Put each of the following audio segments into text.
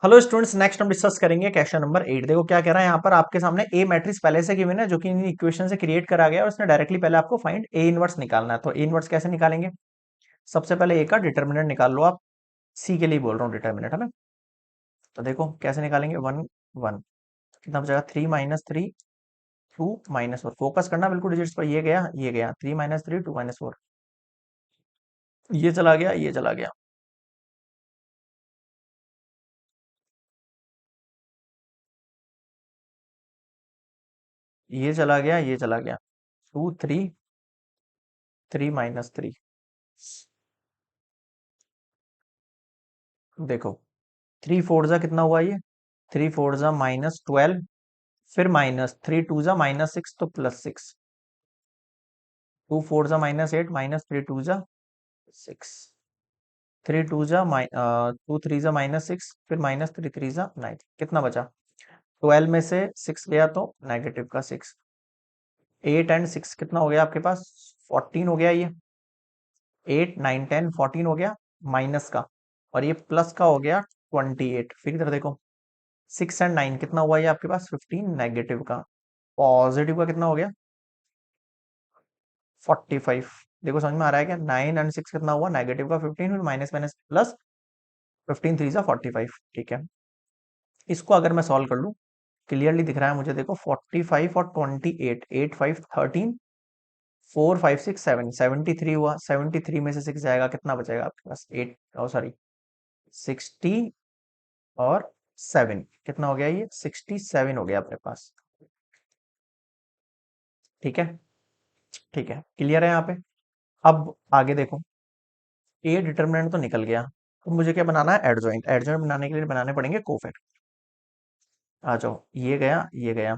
Hello students, next हम discuss करेंगे question number 8। देखो क्या कह रहा है यहाँ पर। आपके सामने ए मैट्रिक्स पहले से गिवन है जो कि इन इक्वेशन से क्रिएट करा गया है और उसने डायरेक्टली पहले आपको फाइंड ए इनवर्स निकालना है। तो ए इनवर्स कैसे निकालेंगे? सबसे पहले ए का डिटर्मिनेंट निकाल लो आप। सी के लिए बोल रहा हूँ डिटर्मिनेंट, है ना। तो देखो कैसे निकालेंगे। वन वन कितना बचेगा? 3 - 3 2 - 4। फोकस करना बिल्कुल डिजिट्स पर। ये गया 3 - 3 2 - 4। ये चला गया, ये चला गया। ये चला गया, ये चला गया। 2 3 3 - 3। देखो 3 4 जा कितना हुआ ये? 3 4 जा -12। फिर -3 2 जा -6 तो +6। 2 4 जा -8 -3 2 जा 6। 2 3 जा फिर -3 3 जा 9। कितना बचा? 12 में से 6 गया तो नेगेटिव का 6। 8 और 6 कितना हो गया आपके पास? 14 हो गया ये। 8 9 10 14 हो गया माइनस का। और ये प्लस का हो गया 28। फिर इधर देखो 6 और 9 कितना हुआ ये आपके पास? 15। नेगेटिव का पॉजिटिव का कितना हो गया? 45। देखो समझ में आ रहा है क्या? 9 और 6 कितना हुआ? नेगेटिव का 15। फिर माइनस माइनस प्लस। 15 3 जा 45। ठीक है। इसको अगर मैं सॉल्व कर लूं, क्लियरली दिख रहा है मुझे। देखो 45 और 28, 8 5 13, 4 5 6 7, 73 हुआ। 73 में से 6 जाएगा, कितना बचेगा आपके पास? 8, ओ सॉरी, 60 और 7। कितना हो गया ये? 67 हो गया अपने पास। ठीक है, ठीक है, क्लियर है यहाँ पे। अब आगे देखो, ए डिटर्मिनेंट तो निकल गया। तो मुझे क्या बनाना है? एडजॉइंट। एडजॉइंट बनाने के लिए बनाने पड़ेंगे कोफैक्ट। आ जाओ, ये गया, ये गया।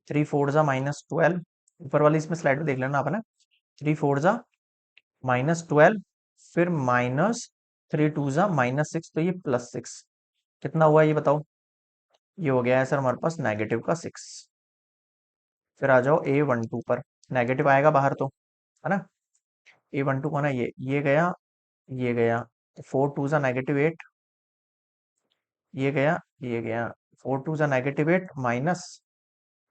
3 4 जा -12। ऊपर वाली इसमें स्लाइड में देख लेना आपने। 3 4 जा -12। फिर -3 2 जा -6, तो ये +6। कितना हुआ ये बताओ? ये हो गया है सर हमारे पास नेगेटिव का 6। फिर आ जाओ A12 पर। नेगेटिव आएगा बाहर तो, है ना। A12 कौन है? ये गया, ये गया। 4 2 जा -8। ये गया, ये गया। 4 2 जा -8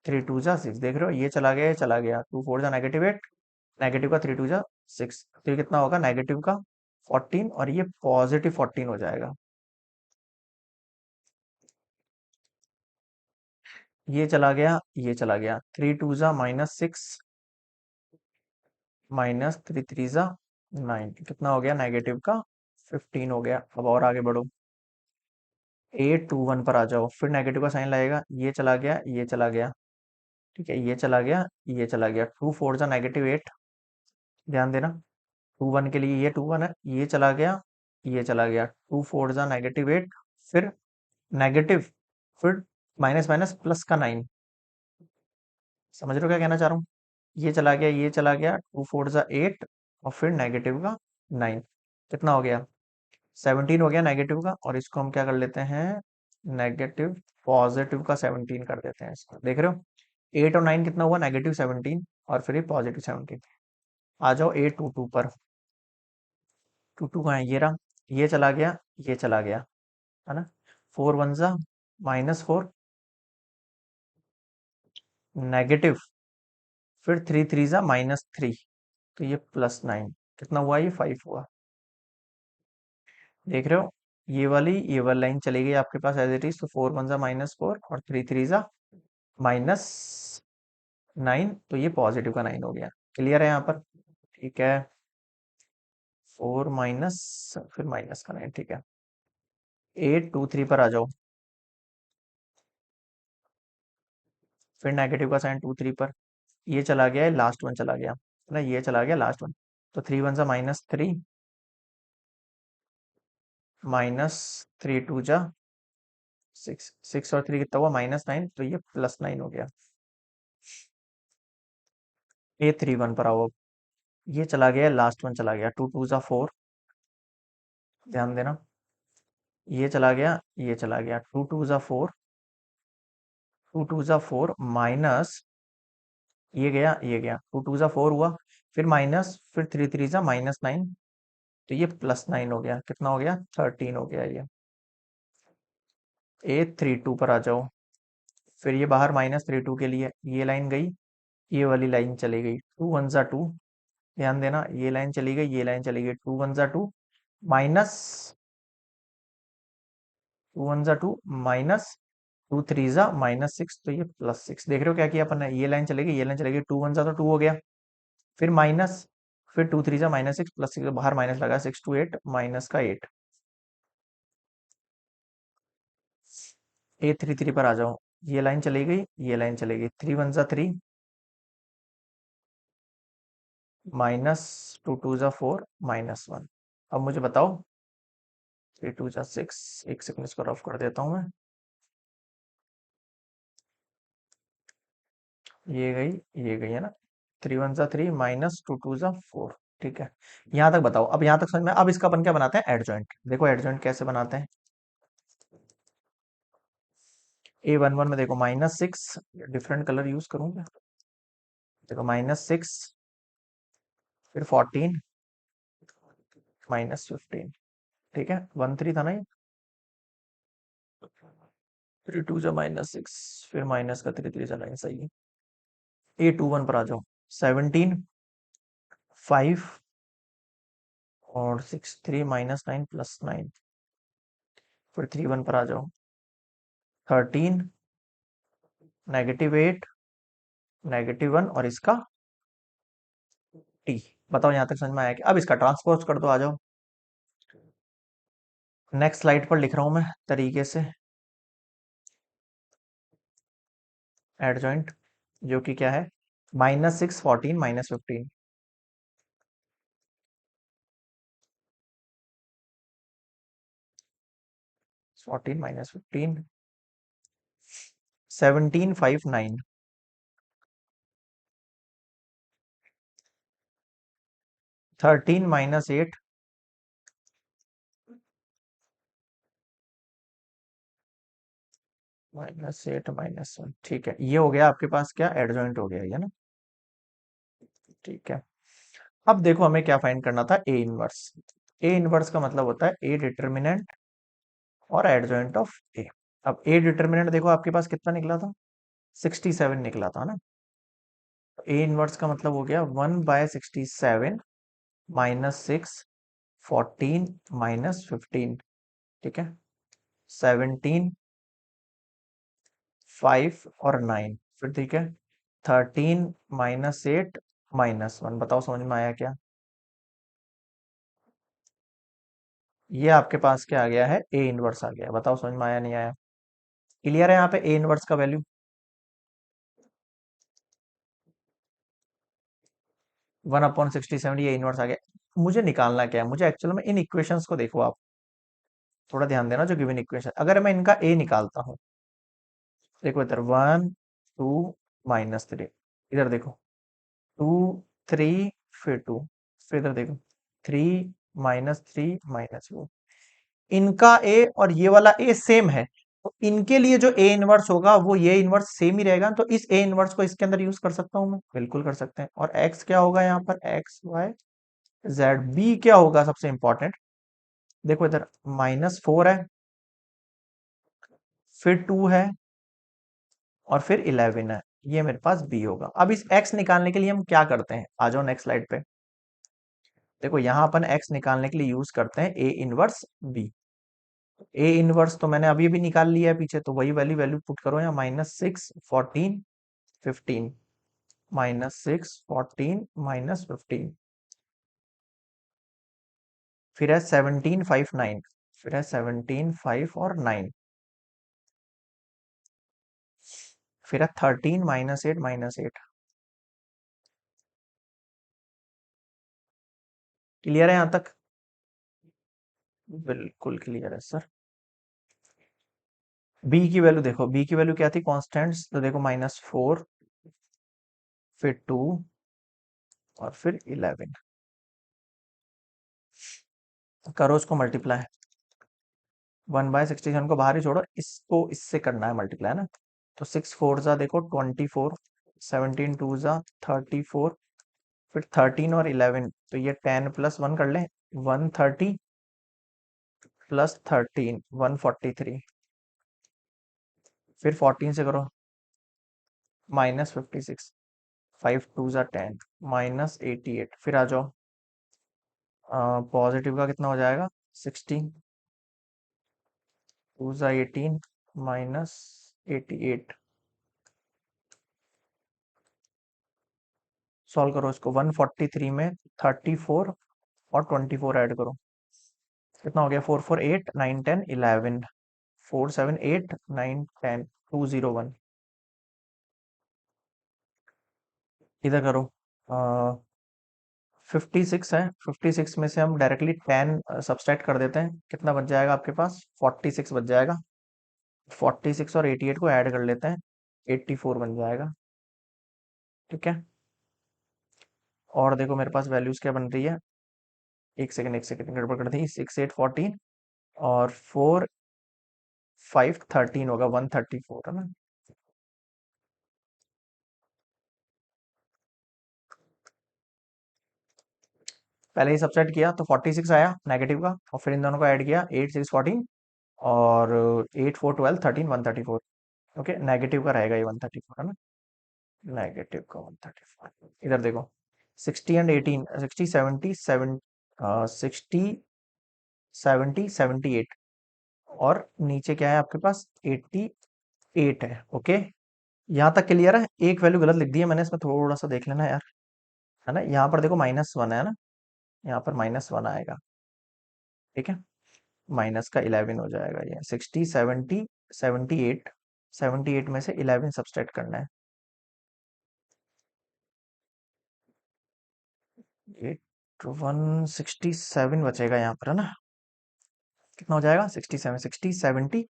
-3 2 जा 6। देख रहे हो, ये चला गया, ये चला गया। 2 4 जा -8, नेगेटिव का 3 2 जा 6। तो ये कितना होगा? नेगेटिव का 14 और ये पॉजिटिव 14 हो जाएगा। ये चला गया, ये चला गया। 3 2 जा -6 -3 3 जा 9। कितना हो गया? नेगेटिव का 15 हो गया। अब और आगे बढ़ो। 8 2 1 पर आ जाओ। फिर नेगेटिव का साइन लगेगा। ये चला गया, ये चला गया। ठीक है, ये चला गया, ये चला गया। 2 4 जा -8। ध्यान देना, 2 1 के लिए ये 2 1 है। ये चला गया, ये चला गया। 2 4 जा -8। फिर नेगेटिव, फिर माइनस माइनस प्लस का 9। समझ रहे हो क्या कहना चाह रहा हूँ? ये चला गया, ये चला गया। 2 4 जा 8 और फिर नेगेटिव का 9। कितना हो गया? 17 हो गया नेगेटिव का। और इसको हम क्या कर लेते हैं? नेगेटिव पॉजिटिव का 17 कर देते हैं इसको। देख रहे हो, 8 और 9 कितना हुआ? -17 और फिर ये +17। आ जाओ A22 पर। 22 कहाँ है? ये रहा। ये चला गया, ये चला गया, है ना। 4 1 जा -4। नेगेटिव, फिर 3 3 जा -3। तो ये +9। कितना हुआ? ये 5 हुआ। देख रहे हो, ये वाली लाइन चली गई आपके पास एज इट इज। तो 4 1 जा -4 और 3 3 जा -9। तो ये पॉजिटिव का 9 हो गया। क्लियर है यहाँ पर? ठीक है। 4 माइनस, फिर माइनस का 9। ठीक है। 8 2 3 पर आ जाओ। फिर नेगेटिव का साइन 2 3 पर। ये चला गया, लास्ट वन चला गया, है ना। ये चला गया लास्ट वन। तो 3 1 जा -3 -3 2 जा 6। 6 और 3 कितना हुआ? -9। तो ये +9 हो गया। A31 पर आओ। ये चला गया, लास्ट वन चला गया। 2 2 जा 4। ध्यान देना, ये चला गया, ये चला गया। 2 2 जा 4। 2 2 जा 4 माइनस, ये गया, ये गया। 2 2 जा 4 हुआ। फिर माइनस, फिर 3 3 जा -9। तो ये +9 हो गया। कितना हो गया? 13 हो गया ये। A32 पर आ जाओ। फिर ये बाहर -32 के लिए ये लाइन गई, ये वाली लाइन चली गई, 2 × 1 = 2। ध्यान देना, ये लाइन चली गई, ये लाइन चली गई, 2 × 1 = 2 माइनस 2 × 1 = 2 माइनस 2 × 3 = -6, तो ये +6। देख रहे हो क्या किया अपन ने, ये लाइन चलेगी, ये लाइन चलेगी, 2 × 1 = तो 2 हो गया, फिर माइनस, फिर 2 × 3 = -6, +6 बाहर माइनस लगा, 6 × 2 = 8, माइनस का 8। A33 पर आ जाओ, ये लाइन चली गई, ये लाइन चली गई, 3 × 1 = 3 माइनस 2 × 2 = 4 -1। अब मुझे बताओ, 3 × 2 = 6, एक सेकंड इसको रफ कर देता हूँ मैं। ये गई, ये गई है ना, 3 × 1 = 3 माइनस 2 × 2 = 4। ठीक है, यहाँ तक बताओ। अब यहाँ तक समझ में, अब इसका अपन क्या बनाते हैं, एडजॉइंट। देखो एडजॉइंट कैसे बनाते हैं। A11 में देखो -6, डिफरेंट कलर यूज करूंगा। देखो -6, फिर 14, -15। ठीक है, 13 था ना ये, 3 × 2 = -6, फिर माइनस का 3 × 3 = 9, सही है। A21 पर आ जाओ, 17, 5 और 6, 3 -9 +9, फिर 3 1 पर आ जाओ, 13, -8, -1 और इसका t। बताओ यहाँ तक समझ में आया कि अब इसका ट्रांसपोज कर दो, आ जाओ। नेक्स्ट स्लाइड पर लिख रहा हूं मैं तरीके से एडजॉइंट, जो कि क्या है, -6, 14, -15। 14 -15, 17, 5, 9, 13 -8, -8, -1। ठीक है, ये हो गया आपके पास क्या, एडजॉइंट हो गया ये ना। ठीक है, अब देखो हमें क्या फाइंड करना था, ए इनवर्स। ए इनवर्स का मतलब होता है ए डिटर्मिनेंट और एडजॉइंट ऑफ ए। अब ए डिटर्मिनेंट देखो आपके पास कितना निकला था, 67 निकला था ना। ए इनवर्स का मतलब हो गया 1/67 -6, 14 -15। ठीक है, 17, 5 और 9, फिर ठीक है, 13 -8 -1। बताओ समझ में आया क्या। ये आपके पास क्या आ गया है, ए इनवर्स आ गया। बताओ समझ में आया नहीं आया। क्लियर है यहाँ पे ए इनवर्स का वैल्यू, 1/67, ये इनवर्स आ गया। मुझे निकालना क्या है, मुझे एक्चुअल में इन इक्वेशंस को देखो आप, थोड़ा ध्यान देना, जो गिवन इक्वेशन, अगर मैं इनका ए निकालता हूँ, देखो इधर 1 2 -3, इधर देखो 2 3, फिर 2, फिर इधर देखो 3 -3 -4। इनका ए और ये वाला ए सेम है, तो इनके लिए जो ए इनवर्स होगा वो ये इनवर्स सेम ही रहेगा, तो इस ए इनवर्स को इसके अंदर यूज कर सकता हूं मैं, बिल्कुल कर सकते हैं। और एक्स क्या होगा यहाँ पर, एक्स वाई जेड। बी क्या होगा सबसे इंपॉर्टेंट, देखो इधर -4 है, फिर 2 है, और फिर 11 है, ये मेरे पास बी होगा। अब इस एक्स निकालने के लिए हम क्या करते हैं, आ जाओ नेक्स्ट स्लाइड पे। देखो यहाँ अपन एक्स निकालने के लिए यूज करते हैं A inverse B. A inverse तो मैंने अभी भी निकाल लिया है पीछे, तो वही वाली वैल्यू पुट करो यहाँ, -6, 14, 15, -6, 14, -15, फिर है 17, 5, 9, फिर है 17, 5 और 9, फिर है 13 -8 -8। क्लियर है यहाँ तक, बिल्कुल क्लियर है सर। बी की वैल्यू देखो, बी की वैल्यू क्या थी, कॉन्स्टेंट्स, तो देखो -4, फिर 2 और फिर 11। करो इसको मल्टीप्लाई, 1/67 को बाहर ही छोड़ो, इसको इससे करना है मल्टीप्लाई ना। तो 6 4 जा देखो 24, 17 2 जा 34, फिर 13 और 11, तो ये 10 + 1 कर ले, 130 + 13, 143। फिर 14 से करो, -56, 5 2 ज़ा 10, -88, फिर आ जाओ, पॉजिटिव का कितना हो जाएगा, 16, 2 ज़ा 18, -88, सॉल्व करो इसको, 143 में 34 और 24 ऐड करो, कितना हो गया, 4 4 8 9 10 11, 4 7 8 9 10, 201, इधर करो, 56 है, 56 में से हम डायरेक्टली 10 सब्सट्रैक्ट कर देते हैं, कितना बच जाएगा आपके पास, 46 बच जाएगा, 46 और 88 को ऐड कर लेते हैं, 84 बन जाएगा, ठीक है। और देखो मेरे पास वैल्यूज क्या बन रही है, एक सेकेंड गड़बड़ कर दी, 6 8 14 और 4 5 13 होगा, 134 है ना। पहले ही सब्सट्रैक्ट किया तो 46 आया नेगेटिव का, और फिर इन दोनों को ऐड किया, 8 6 14 और 8 4 12 13 134, ओके, नेगेटिव का रहेगा ये 134 है ना, नेगेटिव का 134, इधर देखो, 60 एंड 18, 60 70 7, 60 70 78, और नीचे क्या है आपके पास, 88 है, ओके। यहाँ तक क्लियर है, एक वैल्यू गलत लिख दी है मैंने, इसमें थोड़ा सा देख लेना यार, है ना, यहाँ पर देखो -1 है ना, यहाँ पर -1 आएगा, ठीक है, माइनस का 11 हो जाएगा, ये 60 70 78, 78 में से 11 सब्सट्रैक्ट करना है, 167 बचेगा यहाँ पर, है ना, कितना हो जाएगा, 67, 60 70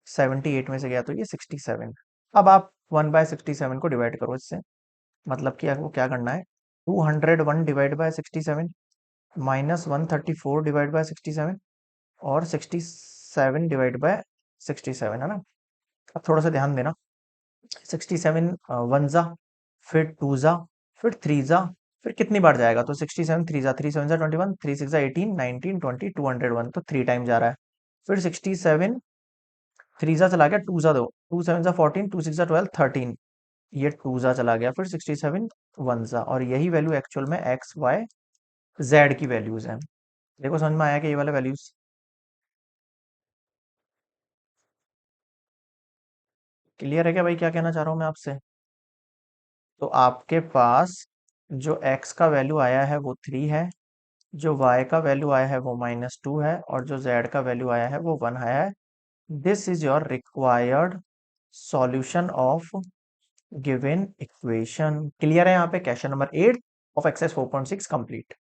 78 में से गया तो ये 67, अब आप 1/67 को डिवाइड करो इससे, मतलब कि आपको क्या करना है, 201 डिवाइड बाय 67, -134 डिवाइड बाय 67, और 67 डिवाइड बाय 67, है ना। अब थोड़ा सा ध्यान देना, 67 वन जा, फिर टू जा, फिर थ्री जा, फिर कितनी बार जाएगा, तो 67 3 7 3 6 18 19 20 201, तो 3 टाइम जा रहा है, फिर 67 थ्री जा चला गया, टू जा दो, 2 7 जा 14, 2 6 जा 12 13, ये टू जा चला गया, फिर 67 वन जा, और यही वैल्यू एक्चुअल में एक्स वाई जेड की वैल्यूज हैं। देखो समझ में आया कि ये वाला वैल्यूज क्लियर है क्या भाई, क्या कहना चाह रहा हूँ मैं आपसे। तो आपके पास जो x का वैल्यू आया है वो 3 है, जो y का वैल्यू आया है वो -2 है, और जो z का वैल्यू आया है वो 1 आया है। This is your required solution of given equation. Clear है यहाँ पे, question number 8 of exercise 4.6 complete.